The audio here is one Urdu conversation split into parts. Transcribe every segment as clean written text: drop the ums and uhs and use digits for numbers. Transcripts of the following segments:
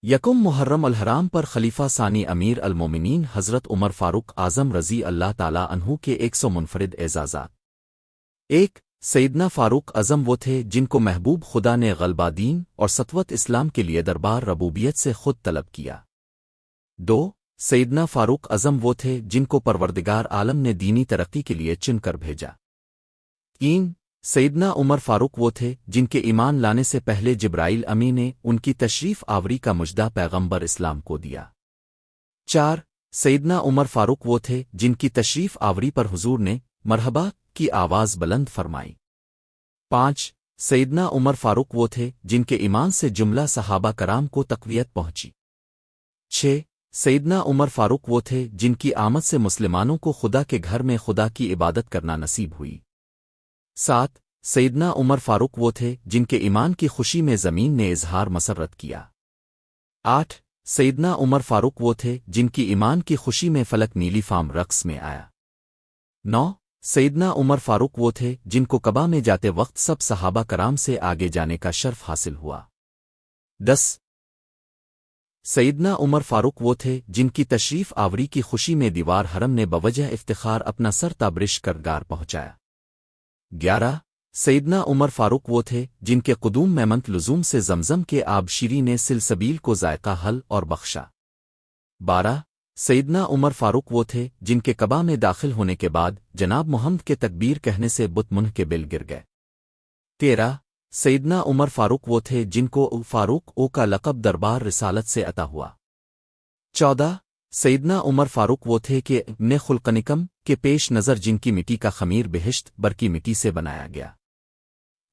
یکم محرم الحرام پر خلیفہ ثانی امیر المومنین حضرت عمر فاروق اعظم رضی اللہ تعالی عنہ کے 100 منفرد اعزازات۔ ایک، سیدنا فاروق اعظم وہ تھے جن کو محبوب خدا نے غلبہ دین اور سطوت اسلام کے لیے دربار ربوبیت سے خود طلب کیا۔ دو، سیدنا فاروق اعظم وہ تھے جن کو پروردگار عالم نے دینی ترقی کے لیے چن کر بھیجا۔ تین، سیدنا عمر فاروق وہ تھے جن کے ایمان لانے سے پہلے جبرائیل امی نے ان کی تشریف آوری کا مژدہ پیغمبر اسلام کو دیا۔ چار، سیدنا عمر فاروق وہ تھے جن کی تشریف آوری پر حضور نے مرحبا کی آواز بلند فرمائی۔ پانچ، سیدنا عمر فاروق وہ تھے جن کے ایمان سے جملہ صحابہ کرام کو تقویت پہنچی۔ چھ، سیدنا عمر فاروق وہ تھے جن کی آمد سے مسلمانوں کو خدا کے گھر میں خدا کی عبادت کرنا نصیب ہوئی۔ سات، سیدنا عمر فاروق وہ تھے جن کے ایمان کی خوشی میں زمین نے اظہار مسرت کیا۔ آٹھ، سیدنا عمر فاروق وہ تھے جن کی ایمان کی خوشی میں فلک نیلی فام رقص میں آیا۔ نو، سیدنا عمر فاروق وہ تھے جن کو کعبہ میں جاتے وقت سب صحابہ کرام سے آگے جانے کا شرف حاصل ہوا۔ 10، سیدنا عمر فاروق وہ تھے جن کی تشریف آوری کی خوشی میں دیوار حرم نے بوجہ افتخار اپنا سر تابرش کر گار پہنچایا۔ 11، سیدنا عمر فاروق وہ تھے جن کے قدوم میمنت لزوم سے زمزم کے آب شیری نے سلسبیل کو ذائقہ حل اور بخشا۔ 12، سیدنا عمر فاروق وہ تھے جن کے کعبہ میں داخل ہونے کے بعد جناب محمد کے تکبیر کہنے سے بت منہ کے بل گر گئے۔ 13، سیدنا عمر فاروق وہ تھے جن کو فاروق او کا لقب دربار رسالت سے عطا ہوا۔ 14، سیدنا عمر فاروق وہ تھے کہ ابن خلقنکم کے پیش نظر جن کی مٹی کا خمیر بہشت برکی مٹی سے بنایا گیا۔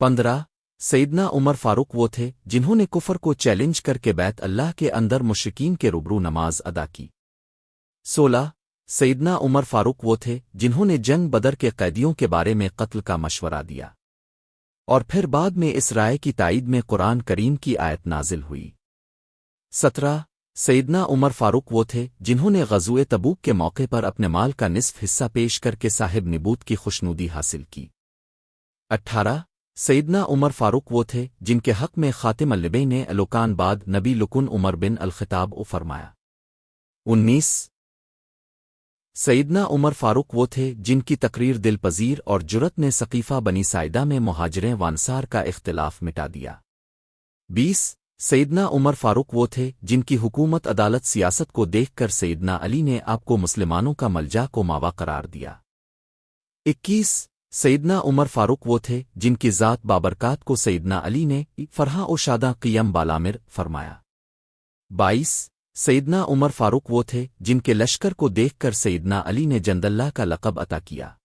15، سیدنا عمر فاروق وہ تھے جنہوں نے کفر کو چیلنج کر کے بیت اللہ کے اندر مشرکین کے روبرو نماز ادا کی۔ 16، سیدنا عمر فاروق وہ تھے جنہوں نے جنگ بدر کے قیدیوں کے بارے میں قتل کا مشورہ دیا، اور پھر بعد میں اس رائے کی تائید میں قرآن کریم کی آیت نازل ہوئی۔ 17، سیدنا عمر فاروق وہ تھے جنہوں نے غزوہ تبوک کے موقع پر اپنے مال کا نصف حصہ پیش کر کے صاحب نبوت کی خوشنودی حاصل کی۔ 18، سیدنا عمر فاروق وہ تھے جن کے حق میں خاتم النبی نے الوکان بعد نبی لکن عمر بن الخطاب او فرمایا۔ 19، سیدنا عمر فاروق وہ تھے جن کی تقریر دل پذیر اور جرت نے سقیفہ بنی سائدہ میں مہاجریں وانصار کا اختلاف مٹا دیا۔ 20، سیدنا عمر فاروق وہ تھے جن کی حکومت عدالت سیاست کو دیکھ کر سیدنا علی نے آپ کو مسلمانوں کا ملجا کو ماوا قرار دیا۔ 21، سیدنا عمر فاروق وہ تھے جن کی ذات بابرکات کو سیدنا علی نے فرحاں و شاداں قیم بالامر فرمایا۔ 22، سیدنا عمر فاروق وہ تھے جن کے لشکر کو دیکھ کر سیدنا علی نے جندلہ کا لقب عطا کیا۔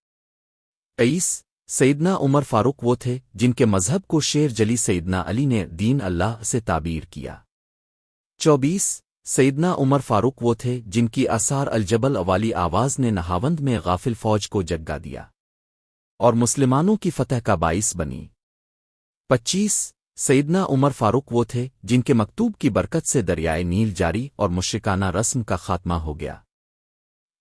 23، سیدنا عمر فاروق وہ تھے جن کے مذہب کو شیر جلی سیدنا علی نے دین اللہ سے تعبیر کیا۔ 24، سیدنا عمر فاروق وہ تھے جن کی آثار الجبل والی آواز نے نہاوند میں غافل فوج کو جگا دیا اور مسلمانوں کی فتح کا باعث بنی۔ 25، سیدنا عمر فاروق وہ تھے جن کے مکتوب کی برکت سے دریائے نیل جاری اور مشرکانہ رسم کا خاتمہ ہو گیا۔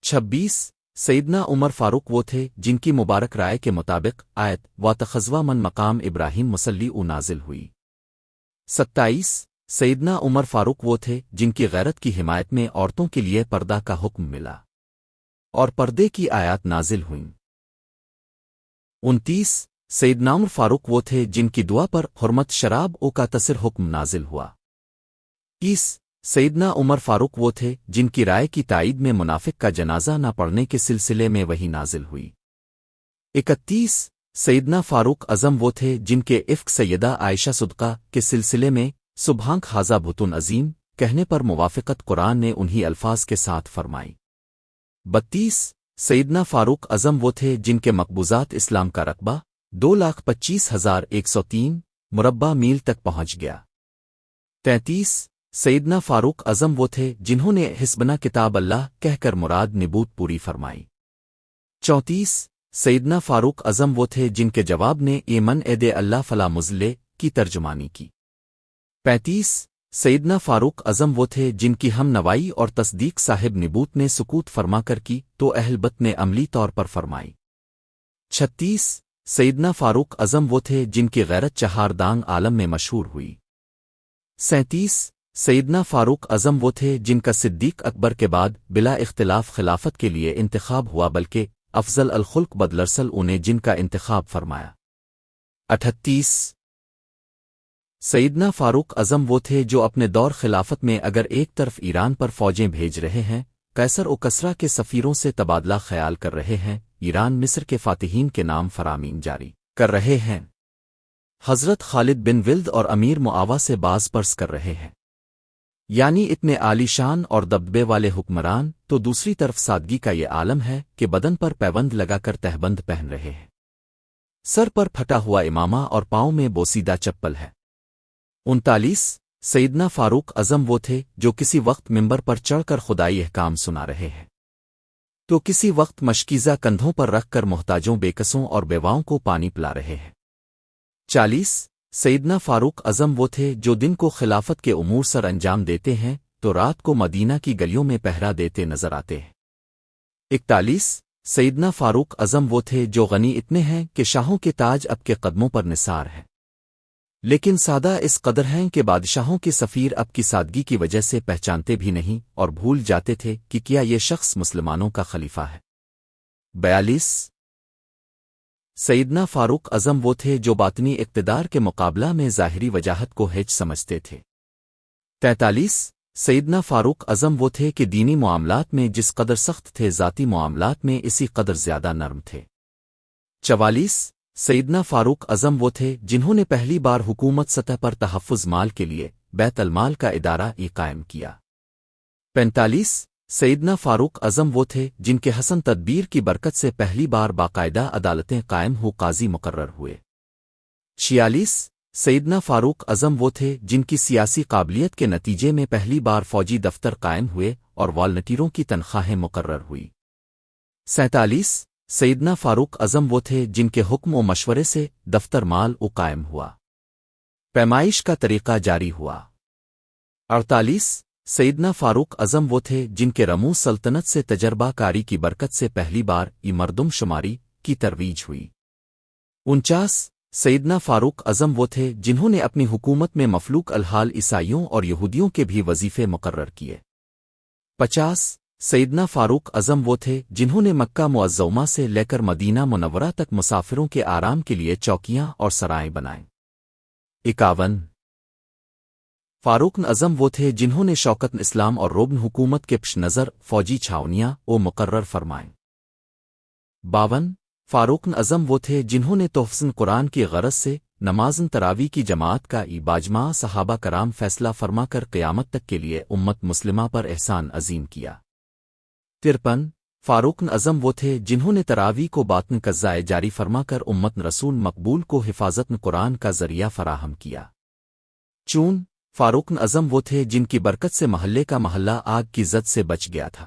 26، سیدنا عمر فاروق وہ تھے جن کی مبارک رائے کے مطابق آیت وَتَخَذْوَا مَن مقام ابراہیم مصلی نازل ہوئی۔ 27، سیدنا عمر فاروق وہ تھے جن کی غیرت کی حمایت میں عورتوں کے لیے پردہ کا حکم ملا اور پردے کی آیات نازل ہوئیں۔ 29، سیدنا عمر فاروق وہ تھے جن کی دعا پر حرمت شراب او کا تصر حکم نازل ہوا۔ 30، سیدنا عمر فاروق وہ تھے جن کی رائے کی تائید میں منافق کا جنازہ نہ پڑھنے کے سلسلے میں وہی نازل ہوئی۔ 31، سیدنا فاروق اعظم وہ تھے جن کے افق سیدہ عائشہ صدقہ کے سلسلے میں سبحانک ھذا بہتٌ عظیم کہنے پر موافقت قرآن نے انہی الفاظ کے ساتھ فرمائی۔ 32، سیدنا فاروق اعظم وہ تھے جن کے مقبوضات اسلام کا رقبہ 2,25,103 مربع میل تک پہنچ گیا۔ 33، سیدنا فاروق اعظم وہ تھے جنہوں نے حسبنا کتاب اللہ کہہ کر مراد نبوت پوری فرمائی۔ 34، سیدنا فاروق اعظم وہ تھے جن کے جواب نے ایمن اے اللہ فلا مزلے کی ترجمانی کی۔ 35، سیدنا فاروق اعظم وہ تھے جن کی ہم نوائی اور تصدیق صاحب نبوت نے سکوت فرما کر کی تو اہل بت نے عملی طور پر فرمائی۔ 36، سیدنا فاروق اعظم وہ تھے جن کی غیرت چہار دانگ عالم میں مشہور ہوئی۔ 37، سیدنا فاروق اعظم وہ تھے جن کا صدیق اکبر کے بعد بلا اختلاف خلافت کے لیے انتخاب ہوا، بلکہ افضل الخلق بدلرسل انہیں جن کا انتخاب فرمایا۔ 38 سیدنا فاروق اعظم وہ تھے جو اپنے دور خلافت میں اگر ایک طرف ایران پر فوجیں بھیج رہے ہیں، قیصر و کسریٰ کے سفیروں سے تبادلہ خیال کر رہے ہیں، ایران مصر کے فاتحین کے نام فرامین جاری کر رہے ہیں، حضرت خالد بن ولد اور امیر معاویہ سے باز پرس کر رہے ہیں، یعنی اتنے عالی شان اور دبدبے والے حکمران، تو دوسری طرف سادگی کا یہ عالم ہے کہ بدن پر پیبند لگا کر تہبند پہن رہے ہیں، سر پر پھٹا ہوا امامہ اور پاؤں میں بوسیدہ چپل ہے۔ 39 سیدنا فاروق اعظم وہ تھے جو کسی وقت ممبر پر چڑھ کر خدائی احکام سنا رہے ہیں، تو کسی وقت مشکیزہ کندھوں پر رکھ کر محتاجوں بےکسوں اور بیواؤں کو پانی پلا رہے ہیں۔ 40 سیدنا فاروق اعظم وہ تھے جو دن کو خلافت کے امور سر انجام دیتے ہیں تو رات کو مدینہ کی گلیوں میں پہرا دیتے نظر آتے ہیں۔ 41 سیدنا فاروق اعظم وہ تھے جو غنی اتنے ہیں کہ شاہوں کے تاج اب کے قدموں پر نثار ہیں، لیکن سادہ اس قدر ہیں کہ بادشاہوں کے سفیر اب کی سادگی کی وجہ سے پہچانتے بھی نہیں اور بھول جاتے تھے کہ کیا یہ شخص مسلمانوں کا خلیفہ ہے۔ 42 سیدنا فاروق اعظم وہ تھے جو باطنی اقتدار کے مقابلہ میں ظاہری وجاہت کو ہیچ سمجھتے تھے۔ 43 سیدنا فاروق اعظم وہ تھے کہ دینی معاملات میں جس قدر سخت تھے ذاتی معاملات میں اسی قدر زیادہ نرم تھے۔ 44 سیدنا فاروق اعظم وہ تھے جنہوں نے پہلی بار حکومت سطح پر تحفظ مال کے لیے بیت المال کا ادارہ قائم کیا۔ 45 سیدنا فاروق اعظم وہ تھے جن کے حسن تدبیر کی برکت سے پہلی بار باقاعدہ عدالتیں قائم ہو قاضی مقرر ہوئے۔ 46 سیدنا فاروق اعظم وہ تھے جن کی سیاسی قابلیت کے نتیجے میں پہلی بار فوجی دفتر قائم ہوئے اور والنٹیروں کی تنخواہیں مقرر ہوئی۔ 47 سیدنا فاروق اعظم وہ تھے جن کے حکم و مشورے سے دفتر مال قائم ہوا، پیمائش کا طریقہ جاری ہوا۔ 48 سیدنا فاروق اعظم وہ تھے جن کے رموز سلطنت سے تجربہ کاری کی برکت سے پہلی بار مردم شماری کی ترویج ہوئی۔ 49 سیدنا فاروق اعظم وہ تھے جنہوں نے اپنی حکومت میں مفلوک الحال عیسائیوں اور یہودیوں کے بھی وظیفے مقرر کیے۔ 50 سیدنا فاروق اعظم وہ تھے جنہوں نے مکہ معظمہ سے لے کر مدینہ منورہ تک مسافروں کے آرام کے لیے چوکیاں اور سرائیں بنائیں۔ 51 فاروق اعظم وہ تھے جنہوں نے شوکت اسلام اور روبن حکومت کے پیش نظر فوجی چھاونیاں مقرر فرمائیں۔ 52 فاروق اعظم وہ تھے جنہوں نے تحفظ قرآن کی غرض سے نمازن تراوی کی جماعت کا باجماع صحابہ کرام فیصلہ فرما کر قیامت تک کے لیے امت مسلمہ پر احسان عظیم کیا۔ 53 فاروق اعظم وہ تھے جنہوں نے تراوی کو باطن قضائے جاری فرما کر امت رسول مقبول کو حفاظت قرآن کا ذریعہ فراہم کیا۔ 54 فاروق اعظم وہ تھے جن کی برکت سے محلے کا محلہ آگ کی زد سے بچ گیا تھا۔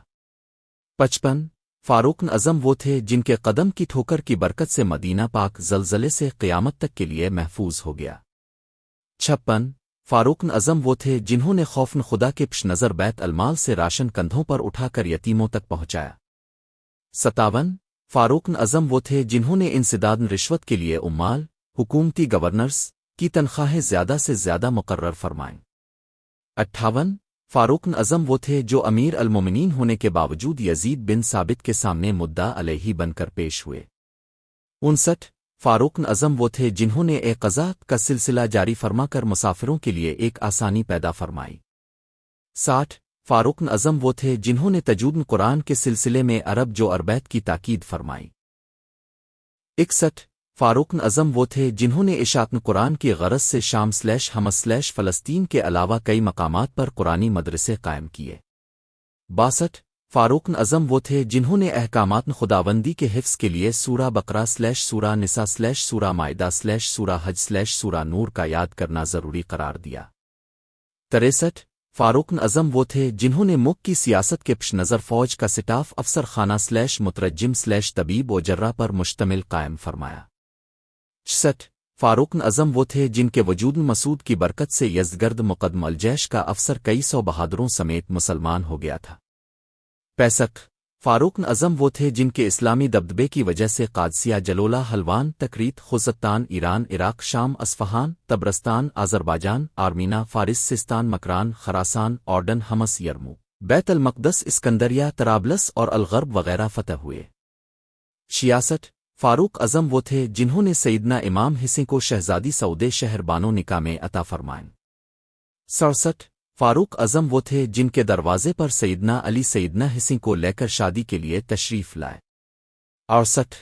55 فاروق اعظم وہ تھے جن کے قدم کی ٹھوکر کی برکت سے مدینہ پاک زلزلے سے قیامت تک کے لیے محفوظ ہو گیا۔ 56 فاروق اعظم وہ تھے جنہوں نے خوف خدا کے پیش نظر بیت المال سے راشن کندھوں پر اٹھا کر یتیموں تک پہنچایا۔ 57 فاروق اعظم وہ تھے جنہوں نے انسداد رشوت کے لیے عمال، حکومتی گورنرز کی تنخواہیں زیادہ سے زیادہ مقرر فرمائیں۔ 58 فاروق اعظم وہ تھے جو امیر المومنین ہونے کے باوجود یزید بن ثابت کے سامنے مدعا علیہ بن کر پیش ہوئے۔ 59 فاروق اعظم وہ تھے جنہوں نے قضاء کا سلسلہ جاری فرما کر مسافروں کے لیے ایک آسانی پیدا فرمائی۔ 60 فاروق اعظم وہ تھے جنہوں نے تجوید قرآن کے سلسلے میں عرب جو عربیت کی تاکید فرمائی۔ 61 فاروق اعظم وہ تھے جنہوں نے اشاعت قرآن کی غرض سے شام / حمص / فلسطین کے علاوہ کئی مقامات پر قرآنی مدرسے قائم کیے۔ 62 فاروق اعظم وہ تھے جنہوں نے احکامات خداوندی کے حفظ کے لیے سورہ بقرہ / سورہ نساء / سورہ مائدہ / سورہ حج / سورہ نور کا یاد کرنا ضروری قرار دیا۔ 63 فاروق اعظم وہ تھے جنہوں نے ملک کی سیاست کے پیش نظر فوج کا سٹاف افسر خانہ / مترجم / طبیب و جرہ پر مشتمل قائم فرمایا۔ 66 فاروق اعظم وہ تھے جن کے وجود مسعود کی برکت سے یزدگرد مقدم الجیش کا افسر کئی سو بہادروں سمیت مسلمان ہو گیا تھا۔ 65 فاروق اعظم وہ تھے جن کے اسلامی دبدبے کی وجہ سے قادسیہ، جلولہ، حلوان، تکریت، خوزستان، ایران، عراق، شام، اصفہان، تبرستان، آذربائیجان، آرمینا، فارس، سستان، مکران، خراسان، اورڈن، حمص، یرمو، بیت المقدس، اسکندریہ، طرابلس اور الغرب وغیرہ فتح ہوئے۔ 66 فاروق اعظم وہ تھے جنہوں نے سیدنا امام حسین کو شہزادی سعودے شہر بانو نکاح میں عطا فرمائیں۔ 67 فاروق اعظم وہ تھے جن کے دروازے پر سیدنا علی سیدنا حسین کو لے کر شادی کے لیے تشریف لائے۔ 68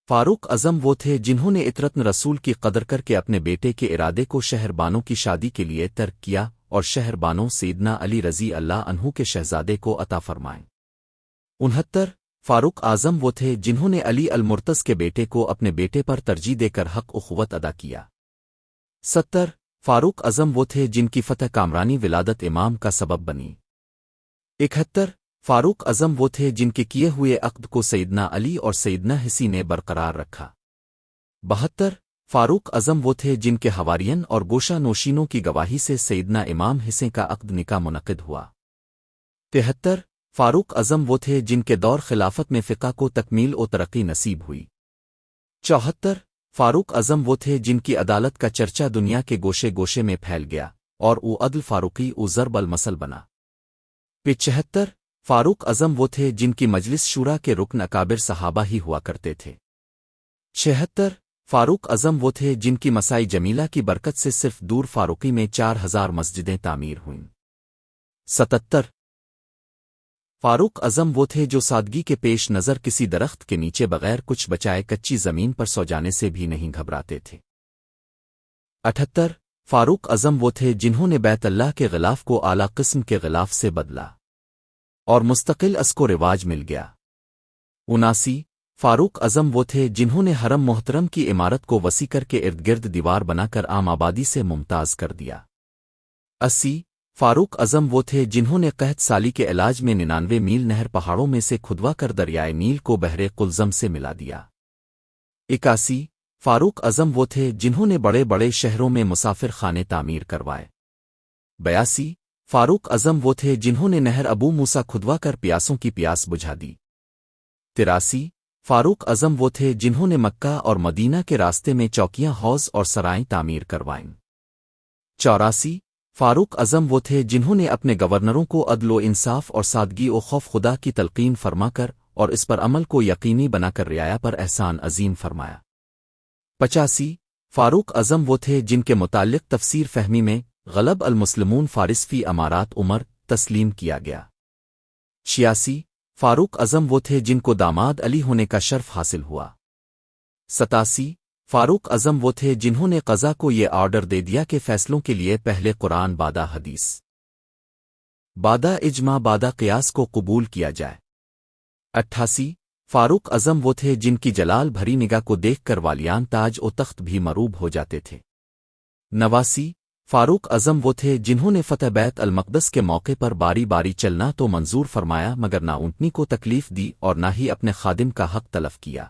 فاروق اعظم وہ تھے جنہوں نے اطرت رسول کی قدر کر کے اپنے بیٹے کے ارادے کو شہر بانو کی شادی کے لیے ترک کیا اور شہر بانو سیدنا علی رضی اللہ عنہ کے شہزادے کو عطا فرمائیں۔ 69 فاروق اعظم وہ تھے جنہوں نے علی المرتض کے بیٹے کو اپنے بیٹے پر ترجیح دے کر حق اخوت ادا کیا۔ 70 فاروق اعظم وہ تھے جن کی فتح کامرانی ولادت امام کا سبب بنی۔ 71 فاروق اعظم وہ تھے جن کے کیے ہوئے عقد کو سیدنا علی اور سیدنا حسین نے برقرار رکھا۔ 72 فاروق اعظم وہ تھے جن کے حوارین اور گوشہ نوشینوں کی گواہی سے سیدنا امام حسین کا عقد نکاح منعقد ہوا۔ 73 فاروق اعظم وہ تھے جن کے دور خلافت میں فقہ کو تکمیل و ترقی نصیب ہوئی۔ 74 فاروق اعظم وہ تھے جن کی عدالت کا چرچا دنیا کے گوشے گوشے میں پھیل گیا اور او عدل فاروقی او ضرب المثل بنا۔ 75 فاروق اعظم وہ تھے جن کی مجلس شورا کے رکن اکابر صحابہ ہی ہوا کرتے تھے۔ 76 فاروق اعظم وہ تھے جن کی مسائی جمیلہ کی برکت سے صرف دور فاروقی میں 4000 مسجدیں تعمیر ہوئیں۔ 77 فاروق اعظم وہ تھے جو سادگی کے پیش نظر کسی درخت کے نیچے بغیر کچھ بچائے کچی زمین پر سو جانے سے بھی نہیں گھبراتے تھے۔ 78 فاروق اعظم وہ تھے جنہوں نے بیت اللہ کے غلاف کو اعلیٰ قسم کے غلاف سے بدلا اور مستقل اس کو رواج مل گیا۔ 79 فاروق اعظم وہ تھے جنہوں نے حرم محترم کی عمارت کو وسیع کر کے ارد گرد دیوار بنا کر عام آبادی سے ممتاز کر دیا۔ 80 فاروق اعظم وہ تھے جنہوں نے قحط سالی کے علاج میں 99 میل نہر پہاڑوں میں سے کھدوا کر دریائے نیل کو بحر قلزم سے ملا دیا۔ 81 فاروق اعظم وہ تھے جنہوں نے بڑے بڑے شہروں میں مسافر خانے تعمیر کروائے۔ 82 فاروق اعظم وہ تھے جنہوں نے نہر ابو موسیٰ کھدوا کر پیاسوں کی پیاس بجھا دی۔ 83 فاروق اعظم وہ تھے جنہوں نے مکہ اور مدینہ کے راستے میں چوکیاں، حوض اور سرائیں تعمیر کروائیں۔ 84 فاروق اعظم وہ تھے جنہوں نے اپنے گورنروں کو عدل و انصاف اور سادگی و خوف خدا کی تلقین فرما کر اور اس پر عمل کو یقینی بنا کر رعایا پر احسان عظیم فرمایا۔ 85 فاروق اعظم وہ تھے جن کے متعلق تفسیر فہمی میں غلب المسلمون فارس فی امارات عمر تسلیم کیا گیا۔ 86 فاروق اعظم وہ تھے جن کو داماد علی ہونے کا شرف حاصل ہوا۔ 87 فاروق اعظم وہ تھے جنہوں نے قضا کو یہ آرڈر دے دیا کہ فیصلوں کے لیے پہلے قرآن بعدہ حدیث بعدہ اجماع بعدہ قیاس کو قبول کیا جائے۔ 88 فاروق اعظم وہ تھے جن کی جلال بھری نگاہ کو دیکھ کر والیان تاج و تخت بھی مروب ہو جاتے تھے۔ 89 فاروق اعظم وہ تھے جنہوں نے فتح بیت المقدس کے موقع پر باری باری چلنا تو منظور فرمایا مگر نہ اونٹنی کو تکلیف دی اور نہ ہی اپنے خادم کا حق تلف کیا۔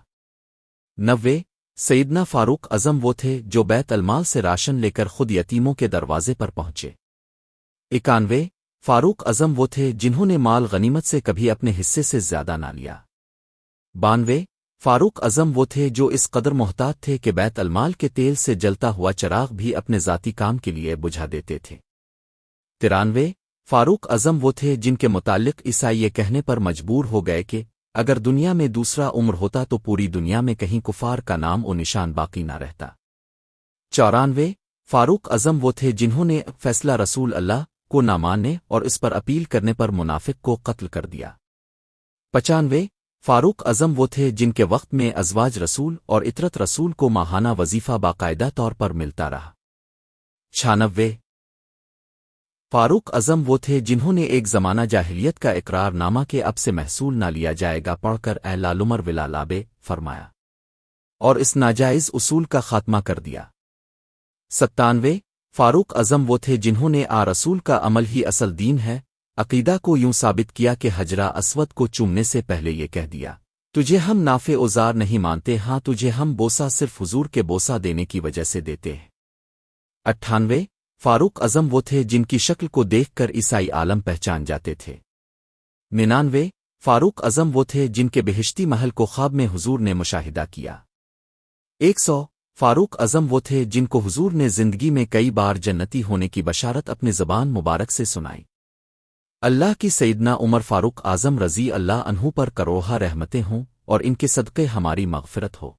90 سیدنا فاروق اعظم وہ تھے جو بیت المال سے راشن لے کر خود یتیموں کے دروازے پر پہنچے۔ 91 فاروق اعظم وہ تھے جنہوں نے مال غنیمت سے کبھی اپنے حصے سے زیادہ نہ لیا۔ 92 فاروق اعظم وہ تھے جو اس قدر محتاط تھے کہ بیت المال کے تیل سے جلتا ہوا چراغ بھی اپنے ذاتی کام کے لیے بجھا دیتے تھے۔ 93 فاروق اعظم وہ تھے جن کے متعلق عیسائی یہ کہنے پر مجبور ہو گئے کہ اگر دنیا میں دوسرا عمر ہوتا تو پوری دنیا میں کہیں کفار کا نام و نشان باقی نہ رہتا۔ 94 فاروق اعظم وہ تھے جنہوں نے فیصلہ رسول اللہ کو نہ ماننے اور اس پر اپیل کرنے پر منافق کو قتل کر دیا۔ 95 فاروق اعظم وہ تھے جن کے وقت میں ازواج رسول اور اطرت رسول کو ماہانہ وظیفہ باقاعدہ طور پر ملتا رہا۔ 96 فاروق اعظم وہ تھے جنہوں نے ایک زمانہ جاہلیت کا اقرار نامہ کے اب سے محصول نہ لیا جائے گا پڑھ کر اے لالمر ولا لابے فرمایا اور اس ناجائز اصول کا خاتمہ کر دیا۔ 97 فاروق اعظم وہ تھے جنہوں نے رسول کا عمل ہی اصل دین ہے عقیدہ کو یوں ثابت کیا کہ حجرہ اسود کو چومنے سے پہلے یہ کہہ دیا تجھے ہم نافع اوزار نہیں مانتے، ہاں تجھے ہم بوسہ صرف حضور کے بوسہ دینے کی وجہ سے دیتے ہیں۔ 98 فاروق اعظم وہ تھے جن کی شکل کو دیکھ کر عیسائی عالم پہچان جاتے تھے۔ 99 فاروق اعظم وہ تھے جن کے بہشتی محل کو خواب میں حضور نے مشاہدہ کیا۔ 100 فاروق اعظم وہ تھے جن کو حضور نے زندگی میں کئی بار جنتی ہونے کی بشارت اپنی زبان مبارک سے سنائی۔ اللہ کی سیدنا عمر فاروق اعظم رضی اللہ عنہ پر کروڑہ رحمتیں ہوں اور ان کے صدقے ہماری مغفرت ہو۔